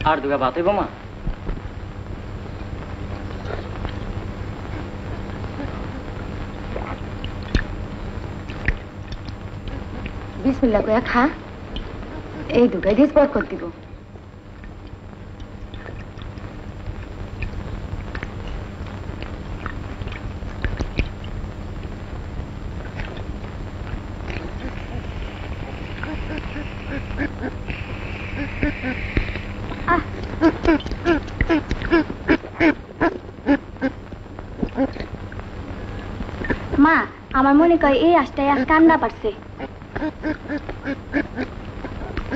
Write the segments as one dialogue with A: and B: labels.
A: আর দুগা ভাত হইব মা?
B: বিসমিল্লাহ কইয়া খা, এই দুটাই দিস বরকত দিব। মা, আমার মনে কয় এই আশটাই আজ কান্না পারছে।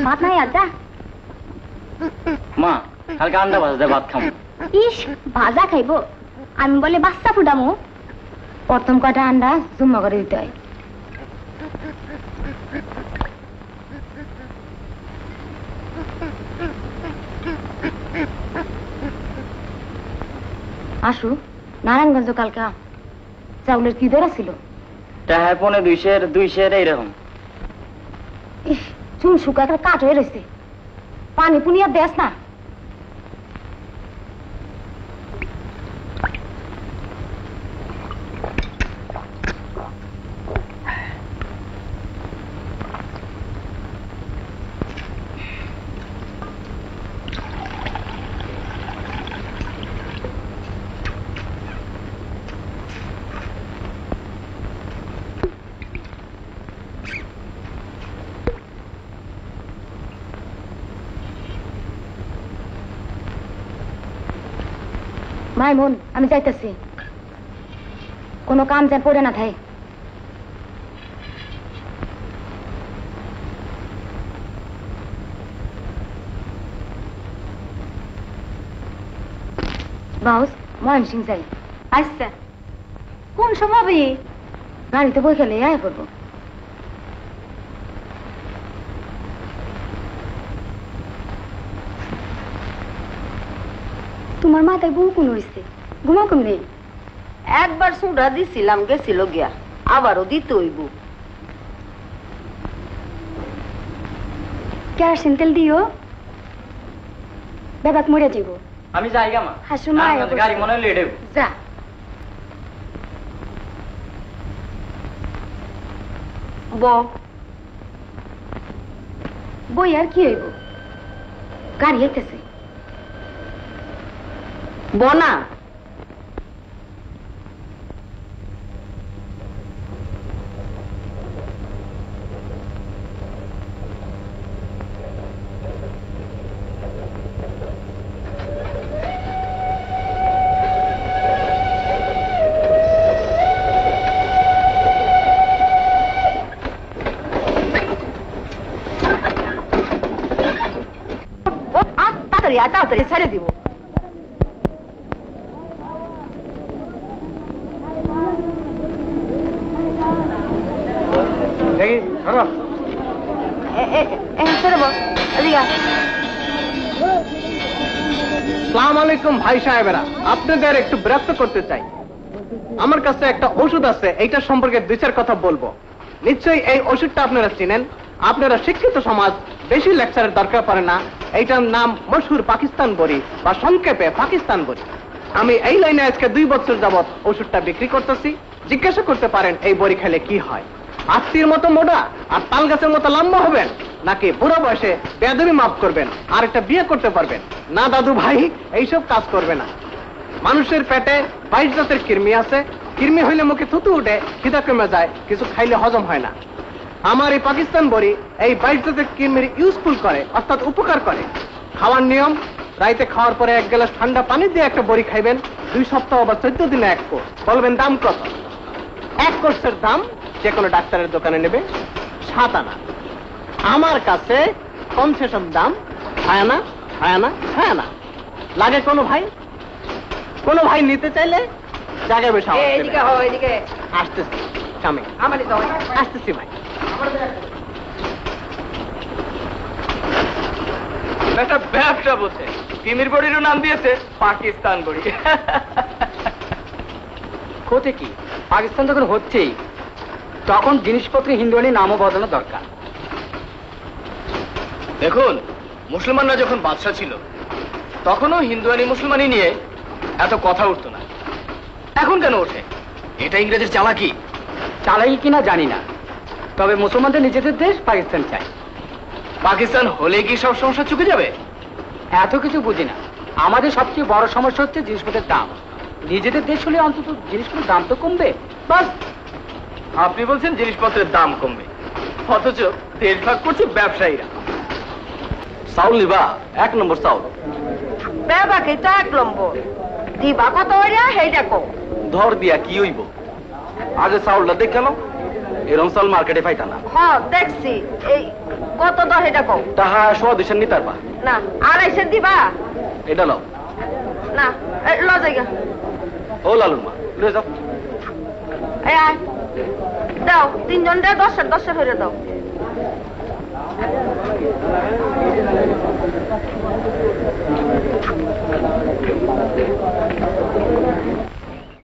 B: ভাত নাই আর দা
A: মা, কালকে আন্ডা ভাজা ভাত খাবো।
B: ইস, ভাজা খাইবো? আমি বলে বাচ্চা ফুটামো। প্রথম কটা আন্ডা জুম্মা করে দিতে হয়। আসু, নারায়ণগঞ্জ কালকা চাউলের কি দর ছিল?
A: টাকা পনে 200 এইরকম।
B: ইস, চুল শুকা কাঠ হয়ে রয়েছে, পানি পুনিয়া দেস না। মাইমুন, আমি যাইতেছি, কোনো কাম যেন পড়ে না থাকে। বাউস, ময়ন সিং যাই। আচ্ছা, কোন সময়? গাড়িতে বই খেলে আয় করবো। তোমার মাথায় বউ কোন হয়েছে? ঘুমা কম নেই?
C: একবার সুডা দিছিলাম, গেছিল গিয়া, আবারও দিতে হইব।
B: কেরোসিন তেল দিও, বেবাক মরে যাব।
A: আমি যাই গা মা,
B: হাসু মা
A: গাড়ি মনে হয় লেট হইব।
B: যা। বই আর কি হইব? গাড়ি আইতেছে।
C: বনা তাড়াতাড়ি ছেড়ে দিব।
D: সালাম আলাইকুম ভাই সাহেবেরা, আপনাদের একটু বিরক্ত করতে চাই। আমার কাছে একটা ওষুধ আছে, এইটা সম্পর্কে 2-4 কথা বলবো। নিশ্চয়ই এই ওষুধটা আপনারা চিনেন। আপনারা শিক্ষিত সমাজ, বেশি লেকচারের দরকার পড়ে না। এইটার নাম মশহুর পাকিস্তান বড়ি বা সংক্ষেপে পাকিস্তান বড়ি। আমি এই লাইনে আজকে 2 বছর যাবত ওষুধটা বিক্রি করতেছি। জিজ্ঞাসা করতে পারেন এই বড়ি খেলে কি হয়। আত্মীর মতো মোটা আর তাল গাছের মতো লম্বা হবেন, নাকি বুড়ো বয়সে বেয়াদবি মাফ করবেন আর একটা বিয়ে করতে পারবেন? না দাদু ভাই, এইসব কাজ করবে না। মানুষের পেটে 22 জাতের কৃমি আছে। কৃমি হইলে মুখে থুতু উঠে, খিদা কমে যায়, কিছু খাইলে হজম হয় না। আমার এই পাকিস্তান বড়ি এই 22 জাতের কৃমির ইউজফুল করে, অর্থাৎ উপকার করে। খাওয়ার নিয়ম, রাইতে খাওয়ার পরে 1 গ্লাস ঠান্ডা পানি দিয়ে একটা বড়ি খাইবেন, 2 সপ্তাহ বা 14 দিনে 1 কোর্স। বলবেন দাম কত? 1 কোর্সের দাম যে কোনো ডাক্তারের দোকানে নেবে 7 আনা। আমার কাছে কনসেশন দাম 6 আনা, 6 আনা, 6 আনা। লাগে কোনো ভাই? কোনো ভাই নিতে চাইলে জায়গায় বসে আসতেছি। আসতেছি ভাই।
A: একটা ব্যবসা বলছে, তিমির বড়িরও নাম দিয়েছে পাকিস্তান বড়ি। ক্ষতি কি? পাকিস্তান যখন হচ্ছেই, তখন জিনিসপত্র হিন্দুয়ানি নামও বদলানো দরকার।
E: দেখুন, মুসলমানরা যখন বাদশা ছিল, তখনও হিন্দুয়ানি মুসলমানি নিয়ে এত কথা উঠতো না, এখন কেন ওঠে? এটা ইংরেজের চালাকি।
A: চালাই কিনা জানি না, তবে মুসলমানদের নিজেদের দেশ পাকিস্তান চাই।
E: পাকিস্তান হলে কি সব সমস্যা চুকে যাবে?
A: এত কিছু বুঝি না। আমাদের সবচেয়ে বড় সমস্যা হচ্ছে জিনিসপত্রের দাম। নিজেদের দেশ হলে অন্তত জিনিসপত্রের দাম তো কমবে।
E: বাস, আপনি বলছেন জিনিসপত্রের দাম কমবে, অথচ দেশ ভাগ করছে ব্যবসায়ীরা। চাউল নিবা? 1 নম্বর চাউল।
C: বেবাকে তো 1 নম্বর দিবা কত হইয়া হেই দেখো।
E: ধর দিয়া কি হইব? আগে চাউলটা দেখ গেল, এরম চাউল মার্কেটে পাইতা না।
C: হ দেখছি, এই কত দর হেই দেখো।
E: তাহা 100-200 নি তারপা।
C: না 250 দিবা?
E: এটা লও।
C: না ল জায়গা।
E: ও লালুর মা, লয়ে যাও।
C: এই আয় দাও, 3 জন 10 হইরে দাও।